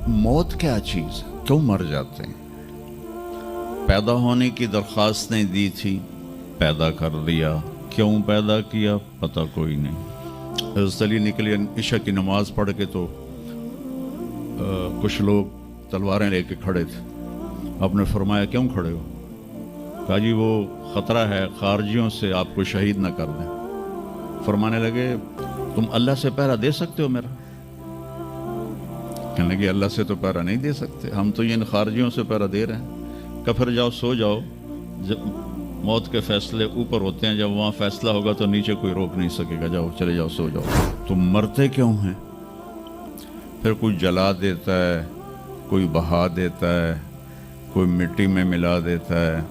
मौत क्या चीज़ है, क्यों मर जाते हैं? पैदा होने की दरख्वास्त नहीं दी थी, पैदा कर दिया। क्यों पैदा किया पता कोई नहीं। हज़रत अली निकले इशा की नमाज पढ़ के तो कुछ लोग तलवारें लेके खड़े थे। आपने फरमाया क्यों खड़े हो? कहा जी वो ख़तरा है खारजियों से, आपको शहीद ना कर दें। फरमाने लगे तुम अल्लाह से पहरा दे सकते हो मेरा? कहने लगे अल्लाह से तो पहरा नहीं दे सकते, हम तो इन खारजियों से पहरा दे रहे हैं। कहा फिर जाओ सो जाओ, जब मौत के फैसले ऊपर होते हैं, जब वहाँ फैसला होगा तो नीचे कोई रोक नहीं सकेगा। जाओ चले जाओ सो जाओ। तुम मरते क्यों हैं? फिर कोई जला देता है, कोई बहा देता है, कोई मिट्टी में मिला देता है,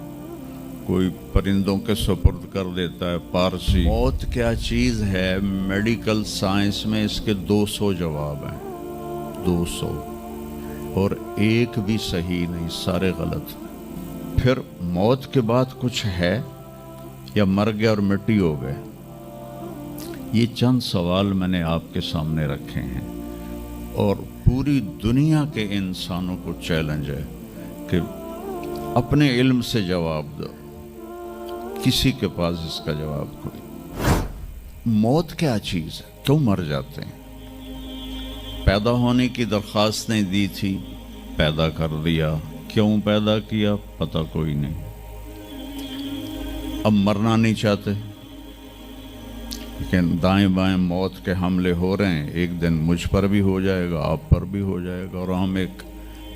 कोई परिंदों के सुपुर्द कर देता है। पारसी मौत क्या चीज़ है, मेडिकल साइंस में इसके 200 जवाब हैं, 200, और एक भी सही नहीं, सारे गलत। फिर मौत के बाद कुछ है या मर गया और मिट्टी हो गए? ये चंद सवाल मैंने आपके सामने रखे हैं और पूरी दुनिया के इंसानों को चैलेंज है कि अपने इल्म से जवाब दो। किसी के पास इसका जवाब कोई। मौत क्या चीज़ है, क्यों मर जाते हैं? पैदा होने की दरख्वास्त नहीं दी थी, पैदा कर दिया। क्यों पैदा किया पता कोई नहीं। अब मरना नहीं चाहते, लेकिन दाएं बाएं मौत के हमले हो रहे हैं। एक दिन मुझ पर भी हो जाएगा, आप पर भी हो जाएगा, और हम एक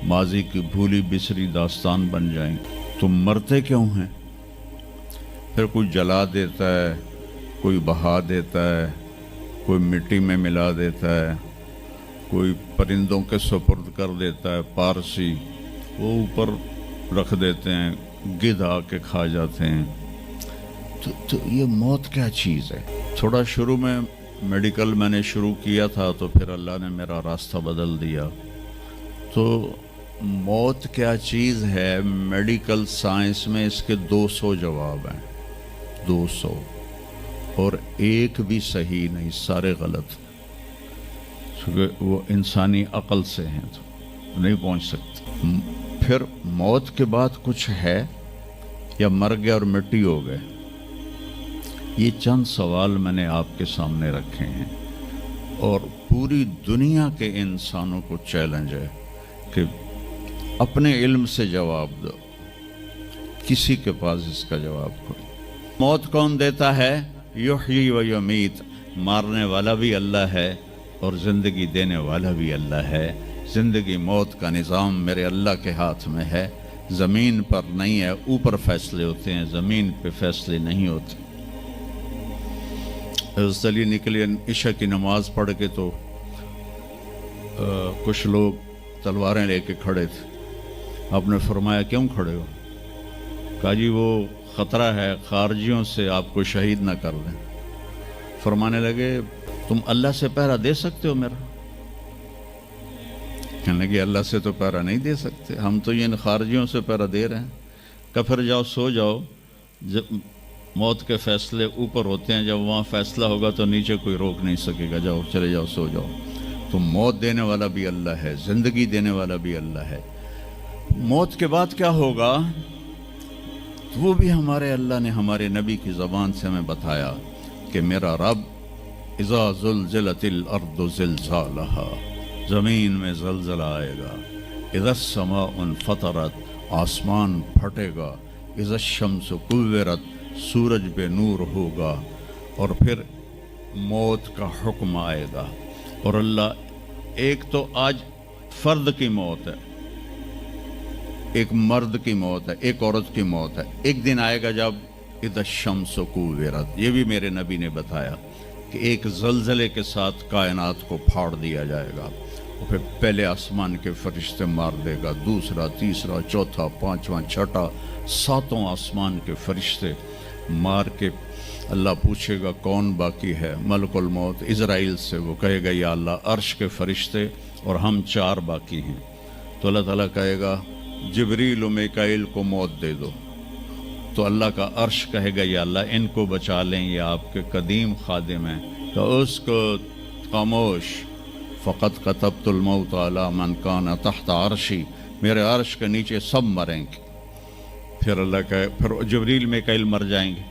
माजी की भूली बिसरी दास्तान बन जाएंगे। तुम मरते क्यों हैं? फिर कोई जला देता है, कोई बहा देता है, कोई मिट्टी में मिला देता है, कोई परिंदों के सुपुर्द कर देता है। पारसी वो ऊपर रख देते हैं, गिद्ध आके खा जाते हैं। तो ये मौत क्या चीज़ है? थोड़ा शुरू में मेडिकल मैंने शुरू किया था, तो फिर अल्लाह ने मेरा रास्ता बदल दिया। तो मौत क्या चीज़ है, मेडिकल साइंस में इसके 200 जवाब हैं, 200, और एक भी सही नहीं, सारे गलत। क्योंकि वो इंसानी अक्ल से हैं तो नहीं पहुंच सकते। फिर मौत के बाद कुछ है या मर गया और मिट्टी हो गए? ये चंद सवाल मैंने आपके सामने रखे हैं और पूरी दुनिया के इंसानों को चैलेंज है कि अपने इल्म से जवाब दो। किसी के पास इसका जवाब कोई। मौत कौन देता है? युहयी व युमीत। मारने वाला भी अल्लाह है और ज़िंदगी देने वाला भी अल्लाह है। ज़िंदगी मौत का निज़ाम मेरे अल्लाह के हाथ में है। ज़मीन पर नहीं है, ऊपर फैसले होते हैं, ज़मीन पे फैसले नहीं होते। हज़रत अली निकले इशा की नमाज पढ़ के तो कुछ लोग तलवारें लेके खड़े थे। आपने फरमाया क्यों खड़े हो? कहा जी वो ख़तरा है खारजियों से, आपको शहीद ना कर दें। फरमाने लगे तुम अल्लाह से पहरा दे सकते हो मेरा? कहने लगे अल्लाह से तो पहरा नहीं दे सकते, हम तो इन खारजियों से पहरा दे रहे हैं। कहा फिर जाओ सो जाओ, जब मौत के फैसले ऊपर होते हैं, जब वहाँ फैसला होगा तो नीचे कोई रोक नहीं सकेगा। जाओ चले जाओ सो जाओ। तो मौत देने वाला भी अल्लाह है, ज़िंदगी देने वाला भी अल्लाह है। मौत के बाद क्या होगा वो भी हमारे अल्लाह ने हमारे नबी की ज़बान से हमें बताया कि मेरा रब इज़ा ज़ुलज़िलतिल अर्दु ज़िलज़ालहा, ज़मीन में ज़लज़ला आएगा। इज़ा समाउन फ़तरत, आसमान फटेगा। इज़ा शम्सु कुव्विरत, सूरज पे नूर होगा। और फिर मौत का हुक्म आएगा। और अल्लाह एक तो आज फ़र्द की मौत है, एक मर्द की मौत है, एक औरत की मौत है। एक दिन आएगा जब इज़ा शम्सु कुव्विरत, ये भी मेरे नबी ने बताया कि एक ज़लज़ले के साथ कायनात को फाड़ दिया जाएगा। और फिर पहले आसमान के फरिश्ते मार देगा, दूसरा, तीसरा, चौथा, पांचवा, छठा, सातों आसमान के फरिश्ते मार के अल्लाह पूछेगा कौन बाकी है? मलकुल मौत इज़राइल से। वो कहेगा या अल्लाह अर्श के फरिश्ते और हम 4 बाकी हैं। तो अल्लाह ताला कहेगा जिब्रील और मीकाईल को मौत दे दो। तो अल्लाह का अर्श कहेगा या अल्लाह इनको बचा लें, ये आपके कदीम खादिम हैं। तो उसको खामोश, फ़क़त कतब्तुल मौत अला मन कान तहत अर्शी, मेरे अर्श के नीचे सब मरेंगे। फिर अल्लाह कहे, फिर जिब्रील मिकाईल मर जाएंगे।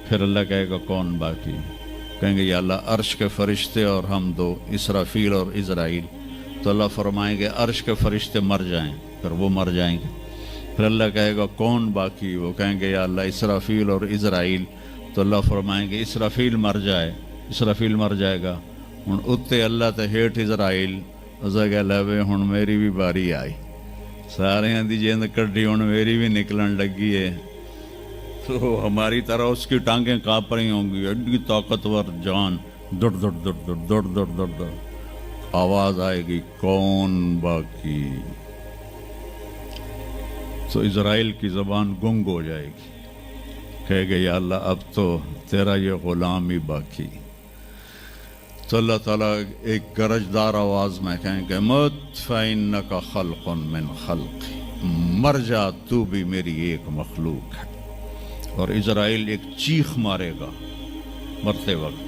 फिर अल्लाह कहेगा कौन बाकी? कहेंगे या अल्लाह अर्श के फरिश्ते और हम दो, इसराफील और इज़राइल। तो अल्लाह फरमाएंगे अर्श के फरिश्ते मर जाएं, फिर वो मर जाएंगे। फिर अल्लाह कहेगा कौन बाकी? वो कहेंगे या अल्लाह इसराफील और इज़राइल। तो अल्लाह फरमाएंगे इसराफील मर जाए, इसराफील मर जाएगा। हुण उत्ते अल्लाह ते हेठ इज़राइल। उस गल वे हुण मेरी भी बारी आई, सारियां दी जिंद कड्डी, हुण मेरी भी निकलन लगी है। तो हमारी तरह उसकी टांगें काँप रही होंगी, एडी ताकतवर जान, दड़ दड़ दड़ दड़ दड़ दड़ दड़ दड़, आवाज आएगी कौन बाकी? तो इज़राइल की ज़बान गुंग हो जाएगी, कहेगा या अल्लाह अब तो तेरा ये ग़ुलाम ही बाकी। तो अल्लाह ताला एक गरजदार आवाज़ में कहेंगे मत फ़इन्नका ख़ल्क़ुन मिन ख़ल्क़ी, मर जा तू भी मेरी एक मखलूक है। और इज़राइल एक चीख मारेगा मरते वक्त,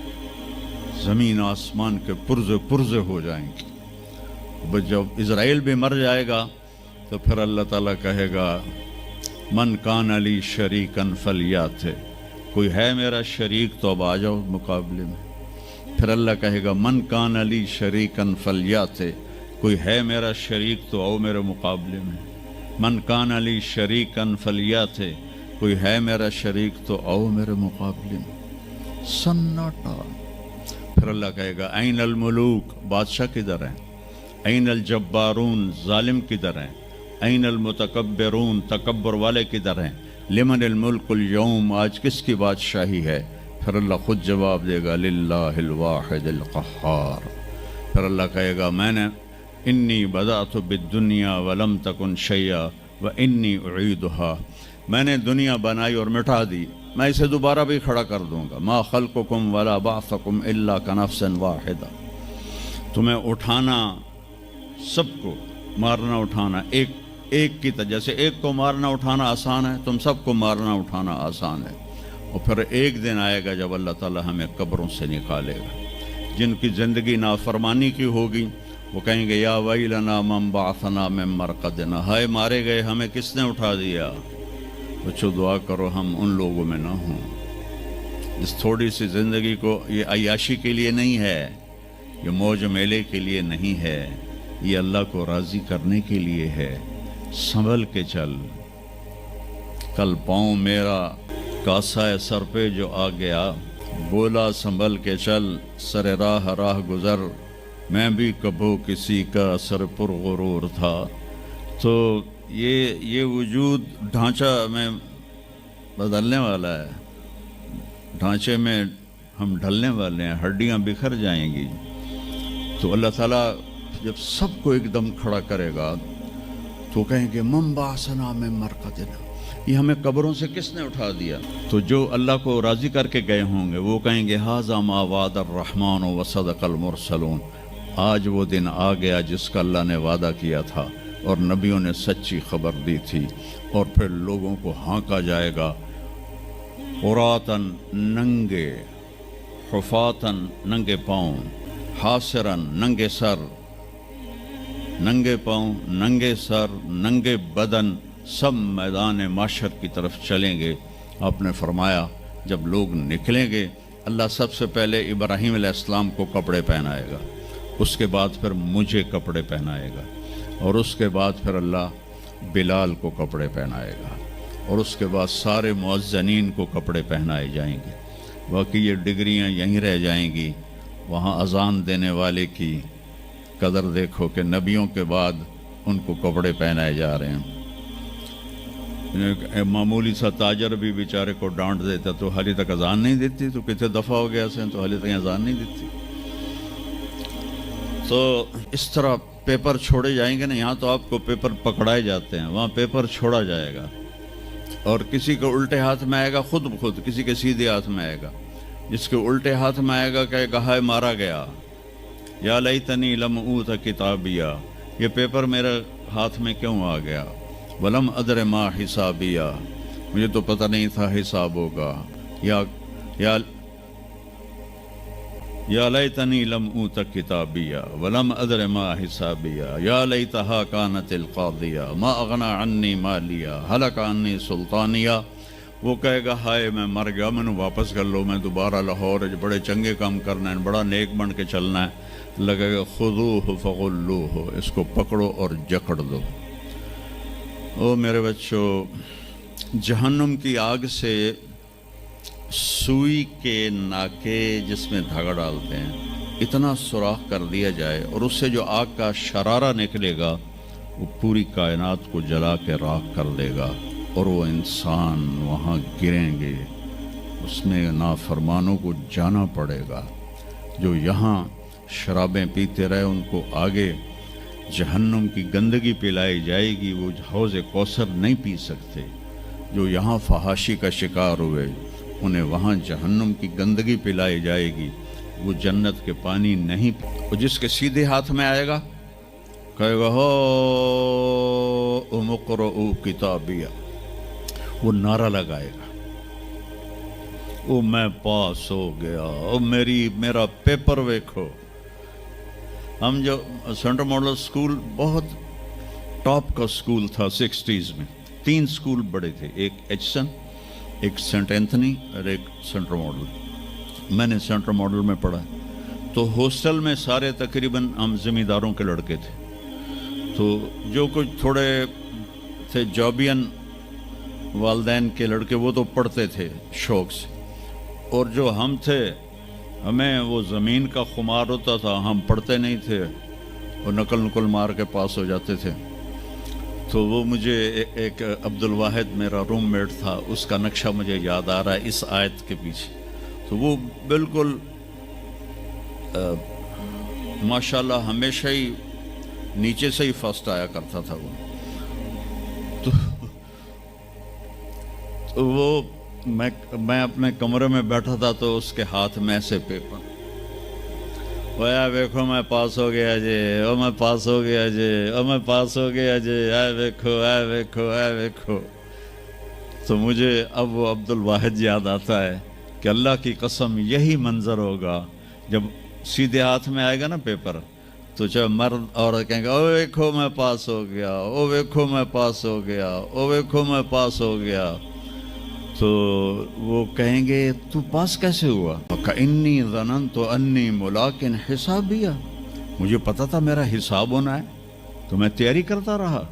ज़मीन आसमान के पुर्जे पुर्जे हो जाएंगे। जब इज़राइल भी मर जाएगा तो फिर अल्लाह ताला कहेगा मन कान अली शरीकन फलियात, कोई है मेरा शरीक तो अब आ जाओ मुकाबले में। फिर अल्लाह कहेगा मन कान अली शरीकन फलियात, कोई है मेरा शरीक तो आओ मेरे मुकाबले में। मन कान अली शरीकन फलियात, कोई है मेरा शरीक तो आओ मेरे मुकाबले में। सन्नाटा। फिर अल्लाह कहेगा ऐन अल मुलूक, बादशाह किधर हैं? ऐन अल जब्बारून, जालिम किधर हैं? ऐन अल मुतकब्बिरून, तकब्बुर वाले किधर हैं? लिमन अल मुल्कुल यौम, आज किसकी बादशाही है? फिर अल्लाह खुद जवाब देगा लिल्लाहिल वाहिदिल क़ह्हार। फिर अल्लाह कहेगा मैंने इन्नी बदातु बिद्दुनिया वलम तकुन शैया व इन्नी उईदुहा, मैंने दुनिया बनाई और मिटा दी, मैं इसे दोबारा भी खड़ा कर दूंगा। मा खल्कुकुम वला बासकुम इल्ला कनफ्सन वाहिदा, तुम्हें उठाना, सबको मारना उठाना एक एक की तरह, जैसे एक को मारना उठाना आसान है, तुम सबको मारना उठाना आसान है। और फिर एक दिन आएगा जब अल्लाह ताला हमें कब्रों से निकालेगा। जिनकी ज़िंदगी नाफरमानी की होगी वो कहेंगे या वैलना मम बाअसना मिन मरक़दिना, हाय मारे गए हमें किसने उठा दिया। बच्चों दुआ करो हम उन लोगों में ना हों। इस थोड़ी सी ज़िंदगी को ये अय्याशी के लिए नहीं है, ये मौज मेले के लिए नहीं है, ये अल्लाह को राज़ी करने के लिए है। संभल के चल, कल पाँव मेरा कासा है सर पे जो आ गया, बोला संभल के चल सर राह राह गुज़र, मैं भी कबो किसी का सर पुरगुरूर था। तो ये वजूद ढांचा में बदलने वाला है, ढांचे में हम ढलने वाले हैं, हड्डियां बिखर जाएंगी। तो अल्लाह ताला जब सबको एकदम खड़ा करेगा तो कहेंगे मम बाअसना मिन मरक़दिना, ये हमें कब्रों से किसने उठा दिया। तो जो अल्लाह को राज़ी करके गए होंगे वो कहेंगे हाज़ा मा वादर रहमान व सदक़ल मुरसलून, आज वो दिन आ गया जिसका अल्लाह ने वादा किया था और नबियों ने सच्ची खबर दी थी। और फिर लोगों को हाँका जाएगा, उरातन नंगे, हुफातन नंगे पाँव, हासिरन नंगे सर, नंगे पाँव, नंगे सर, नंगे बदन, सब मैदान माशर की तरफ चलेंगे। आपने फरमाया जब लोग निकलेंगे अल्लाह सबसे पहले इब्राहीम अलैहिस्सलाम को कपड़े पहनाएगा, उसके बाद फिर मुझे कपड़े पहनाएगा, और उसके बाद फिर अल्लाह बिलाल को कपड़े पहनाएगा, और उसके बाद सारे मुअज्जिनीन को कपड़े पहनाए जाएंगे। बाकी ये डिग्रियां यहीं रह जाएंगी। वहाँ अजान देने वाले की कदर देखो कि नबियों के बाद उनको कपड़े पहनाए जा रहे हैं। मामूली सा ताजर भी बेचारे को डांट देता तो हाली तक अजान नहीं देती, तो कितने दफ़ा हो गया से तो हाली तक अजान नहीं देती। तो इस तरह पेपर छोड़े जाएंगे ना, यहाँ तो आपको पेपर पकड़ाए जाते हैं, वहाँ पेपर छोड़ा जाएगा। और किसी के उल्टे हाथ में आएगा खुद ब खुद, किसी के सीधे हाथ में आएगा। जिसके उल्टे हाथ में आएगा कहेगा हाय मारा गया, या लैतनी लम ऊत किताबिया, ये पेपर मेरे हाथ में क्यों आ गया। वलम अदर मा हिसाबिया, मुझे तो पता नहीं था हिसाब होगा। या یا لیتنی لم اوت کتابیہ ولم ادر ما حسابیہ یا لیتہا کانت القاضیہ ما اغنی عنی مالیہ ہلک عنی سلطانیہ. وہ کہے گا ہائے میں مر گیا، میں نے واپس کر لو، میں دوبارہ لاہور بڑے چنگے کام کرنا ہے، بڑا نیک بن کے چلنا ہے. لگے گا خذوہ فغلوہ، اس کو پکڑو اور جکڑ دو. او میرے بچوں، جہنم کی آگ سے سوئی کے ناکے جس میں دھاگا ڈالتے ہیں اتنا سوراخ کر دیا جائے اور اس سے جو آگ کا شرارہ نکلے گا وہ پوری کائنات کو جلا کے راکھ کر دے گا، اور وہ انسان وہاں گریں گے. اس میں نافرمانوں کو جانا پڑے گا. جو یہاں شرابیں پیتے رہے ان کو آگے جہنم کی گندگی پلائی جائے گی، وہ حوض کوثر نہیں پی سکتے. جو یہاں فحاشی کا شکار ہوئے انہیں وہاں جہنم کی گندگی پلائی جائے گی، وہ جنت کے پانی نہیں اور جس کے سیدھے ہاتھ میں آئے گا کہے گا ہو اقرؤ کتابیہ، وہ نعرہ لگائے گا، او میں پاس ہو گیا، او میرا پیپر ویکھو. ہم جو سینٹرل ماڈل سکول بہت ٹاپ کا سکول تھا 60s میں، 3 سکول بڑے تھے، ایک ایچسن، ایک سینٹ اینتھنی اور ایک سینٹرل ماڈل. میں نے سینٹرل ماڈل میں پڑھا تو ہاسٹل میں سارے تقریباً ہم زمینداروں کے لڑکے تھے. تو جو کچھ تھوڑے تھے جابین والدین کے لڑکے وہ تو پڑھتے تھے شوق سے، اور جو ہم تھے ہمیں وہ زمین کا خمار ہوتا تھا، ہم پڑھتے نہیں تھے اور نقل مار کے پاس ہو جاتے تھے. تو وہ مجھے ایک عبد الواحد میرا روم میٹ تھا، اس کا نقشہ مجھے یاد آ رہا ہے اس آیت کے پیچھے. تو وہ بالکل ماشاءاللہ ہمیشہ ہی نیچے سے ہی فرسٹ آیا کرتا تھا. وہ تو وہ میں اپنے کمرے میں بیٹھا تھا تو اس کے ہاتھ میں ایسے پیپر، ویا ویکھو میں پاس ہو گیا جی، او میں پاس ہو گیا جی، او میں پاس ہو گیا جی، اے ویکھو اے ویکھو اے ویکھو. تو مجھے اب وہ عبد الواحد یاد آتا ہے کہ اللہ کی قسم یہی منظر ہوگا جب سیدھے ہاتھ میں آئے گا نا پیپر، تو چاہے مرد عورت کہیں گے او ویکھو میں پاس ہو گیا، او ویکھو میں پاس ہو گیا، او ویکھو میں پاس ہو گیا. تو وہ کہیں گے تو پاس کیسے ہوا؟ فَإِنِّي ظَنَنْتُ أَنِّي مُلَاقٍ حِسَابِيَّ، مجھے پتا تھا میرا حساب ہونا ہے تو میں تیاری کرتا رہا،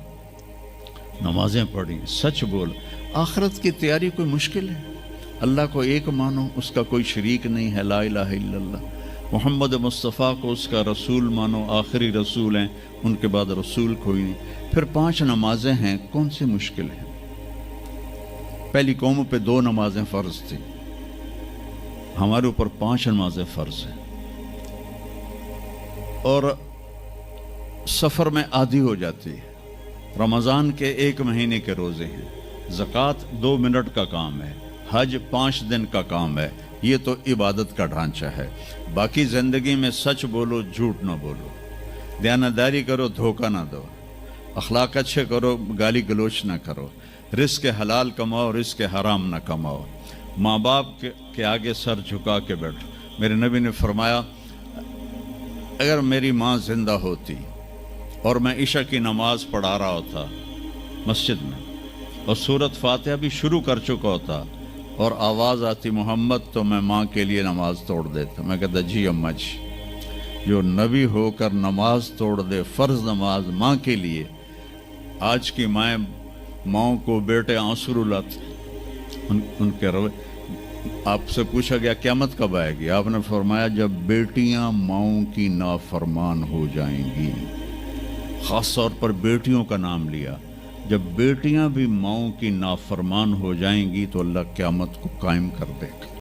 نمازیں پڑھی. سچ بول، آخرت کی تیاری کوئی مشکل ہے؟ اللہ کو ایک مانو، اس کا کوئی شریک نہیں ہے، لا الہ الا اللہ. محمد مصطفیٰ کو اس کا رسول مانو، آخری رسول ہیں، ان کے بعد رسول کوئی نہیں. پھر 5 نمازیں ہیں، کون سی مشکل ہیں؟ پہلی قوموں پہ 2 نمازیں فرض تھیں، ہمارے اوپر 5 نمازیں فرض ہیں. اور سفر میں عادی ہو جاتی ہے. رمضان کے 1 مہینے کے روزے ہیں، زکوٰۃ 2 منٹ کا کام ہے، حج 5 دن کا کام ہے. یہ تو عبادت کا ڈھانچہ ہے. باقی زندگی میں سچ بولو، جھوٹ نہ بولو، دیانتداری کرو، دھوکہ نہ دو، اخلاق اچھے کرو، گالی گلوچ نہ کرو، رزق حلال کماؤ، رزق حرام نہ کماؤ، ماں باپ کے آگے سر جھکا کے بیٹھو. میرے نبی نے فرمایا اگر میری ماں زندہ ہوتی اور میں عشاء کی نماز پڑھا رہا ہوتا مسجد میں اور سورۃ فاتحہ بھی شروع کر چکا ہوتا اور آواز آتی محمد، تو میں ماں کے لیے نماز توڑ دیتا. میں کہتا جی اماں جی، جو نبی ہو کر نماز توڑ دے، فرض نماز ماں کے لیے. آج کی ماؤں کو بیٹے آنسو رلاتے ان کے روے. آپ سے پوچھا گیا قیامت کب آئے گی؟ آپ نے فرمایا جب بیٹیاں ماؤں کی نافرمان ہو جائیں گی. خاص طور پر بیٹیوں کا نام لیا. جب بیٹیاں بھی ماؤں کی نافرمان ہو جائیں گی تو اللہ قیامت کو قائم کر دے گا.